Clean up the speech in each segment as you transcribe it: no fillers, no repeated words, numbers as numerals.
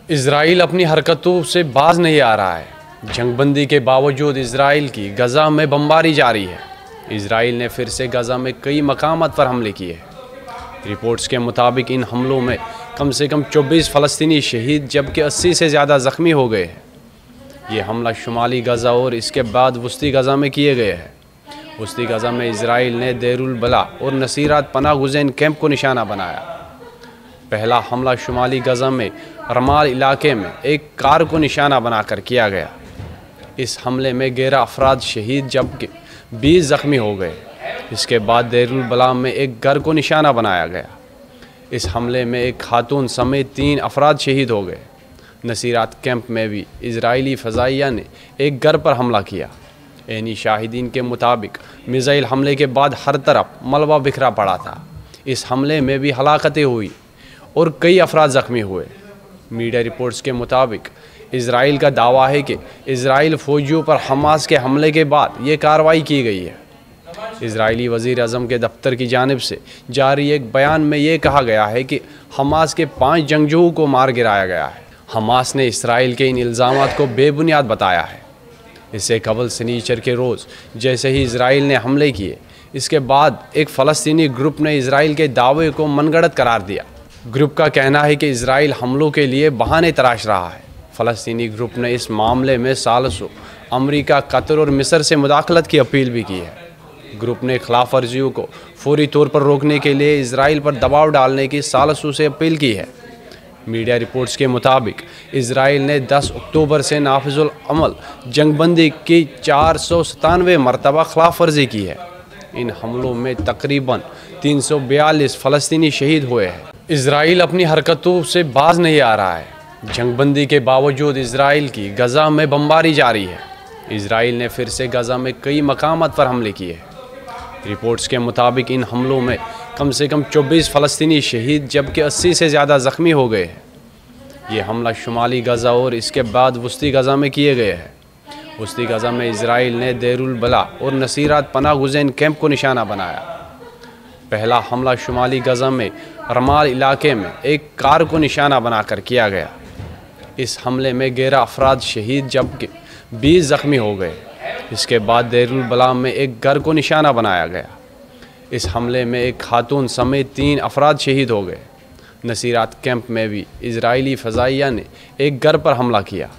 Israel अपनी हरकतों से बाज नहीं आ रहा है। जंगबंदी के बावजूद इजराइल की गज़ा में बमबारी जारी है। इजराइल ने फिर से गज़ा में कई मकामात पर हमले किए हैं। रिपोर्ट्स के मुताबिक इन हमलों में कम से कम 24 फ़लस्तीनी शहीद जबकि 80 से ज़्यादा ज़ख्मी हो गए हैं। ये हमला शुमाली गज़ा और इसके बाद वस्ती गज़ा में किए गए हैं। वस्ती गज़ा में इजराइल ने देरुल बला और नसीरात पनाह गुज़ैन कैंप को निशाना बनाया। पहला हमला शुमाली गज़ा में रमाल इलाके में एक कार को निशाना बनाकर किया गया। इस हमले में 11 अफराद शहीद जबकि 20 ज़ख्मी हो गए। इसके बाद देरुल बला में एक घर को निशाना बनाया गया। इस हमले में एक खातून समेत 3 अफराद शहीद हो गए। नसीरात कैंप में भी इजरायली फ़ज़ाइया ने एक घर पर हमला किया। ऐनी शाहिदीन के मुताबिक मिसाइल हमले के बाद हर तरफ मलबा बिखरा पड़ा था। इस हमले में भी हलाकतें हुई और कई अफराद ज़ख्मी हुए। मीडिया रिपोर्ट्स के मुताबिक इजराइल का दावा है कि इजराइल फ़ौजियों पर हमास के हमले के बाद ये कार्रवाई की गई है। इजरायली वज़ीर आज़म के दफ्तर की जानिब से जारी एक बयान में ये कहा गया है कि हमास के 5 जंगजुओं को मार गिराया गया है। हमास ने इसराइल के इन इल्ज़ामात को बेबुनियाद बताया है। इससे कबल शनिचर के रोज़ जैसे ही इजराइल ने हमले किए, इसके बाद एक फ़लस्तीनी ग्रुप ने इजराइल के दावे को मनगढ़ंत करार दिया। ग्रुप का कहना है कि इजराइल हमलों के लिए बहाने तराश रहा है। फ़लस्तीनी ग्रुप ने इस मामले में सालों अमेरिका, कतर और मिस्र से मुदाखलत की अपील भी की है। ग्रुप ने खिलाफ वर्जियों को फौरी तौर पर रोकने के लिए इजराइल पर दबाव डालने की सालों से अपील की है। मीडिया रिपोर्ट्स के मुताबिक इजराइल ने 10 अक्टूबर से नाफिजुल अमल जंगबंदी की 497 मरतबा खिलाफ वर्जी की है। इन हमलों में तकरीबन 342 फ़लस्तीनी शहीद हुए हैं। इजराइल अपनी हरकतों से बाज नहीं आ रहा है। जंगबंदी के बावजूद इजराइल की गज़ा में बमबारी जारी है। इजराइल ने फिर से गज़ा में कई मकामात पर हमले किए हैं। रिपोर्ट्स के मुताबिक इन हमलों में कम से कम 24 फ़लस्तीनी शहीद जबकि 80 से ज़्यादा ज़ख्मी हो गए हैं। ये हमला शुमाली गज़ा और इसके बाद वस्ती गज़ा में किए गए हैं। वस्ती गज़ा में इजराइल ने देरुल बला और नसीरात पनाह गुज़ैन कैंप को निशाना बनाया। पहला हमला शुमाली गज़ा में रमाल इलाके में एक कार को निशाना बनाकर किया गया। इस हमले में 11 अफराद शहीद जबकि 20 ज़ख्मी हो गए। इसके बाद देरुल बला में एक घर को निशाना बनाया गया। इस हमले में एक खातून समेत 3 अफराद शहीद हो गए। नसीरात कैंप में भी इजरायली फ़ज़ाइया ने एक घर पर हमला किया।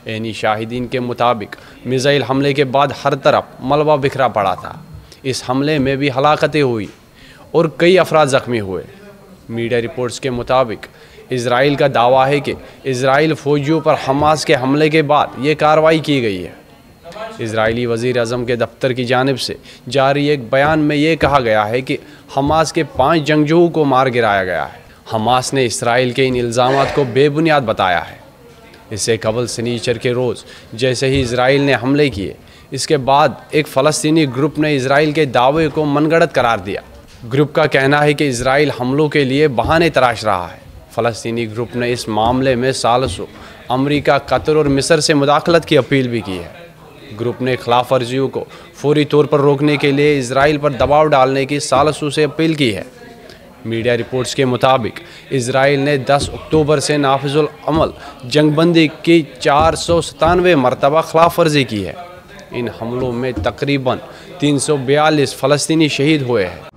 ऐनी शाहिदीन के मुताबिक मिसाइल हमले के बाद हर तरफ मलबा बिखरा पड़ा था। इस हमले में भी हलाकतें हुई और कई अफराद ज़ख्मी हुए। मीडिया रिपोर्ट्स के मुताबिक इजराइल का दावा है कि इजराइल फ़ौजियों पर हमास के हमले के बाद ये कार्रवाई की गई है। इजरायली वज़ीर आज़म के दफ्तर की जानिब से जारी एक बयान में ये कहा गया है कि हमास के 5 जंगजुओं को मार गिराया गया है। हमास ने इसराइल के इन इल्ज़ामात को बेबुनियाद बताया है। इससे कबल शनिचर के रोज़ जैसे ही इजराइल ने हमले किए, इसके बाद एक फ़लस्तीनी ग्रुप ने इजराइल के दावे को मनगढ़ंत करार दिया। ग्रुप का कहना है कि इजराइल हमलों के लिए बहाने तराश रहा है। फ़लस्तीनी ग्रुप ने इस मामले में सालों अमेरिका, कतर और मिस्र से मुदाखलत की अपील भी की है। ग्रुप ने खिलाफ वर्जियों को फौरी तौर पर रोकने के लिए इजराइल पर दबाव डालने की सालों से अपील की है। मीडिया रिपोर्ट्स के मुताबिक इजराइल ने 10 अक्टूबर से नाफिजुल अमल जंगबंदी की 497 मरतबा खिलाफ वर्जी की है। इन हमलों में तकरीबन 342 फ़लस्तीनी शहीद हुए हैं।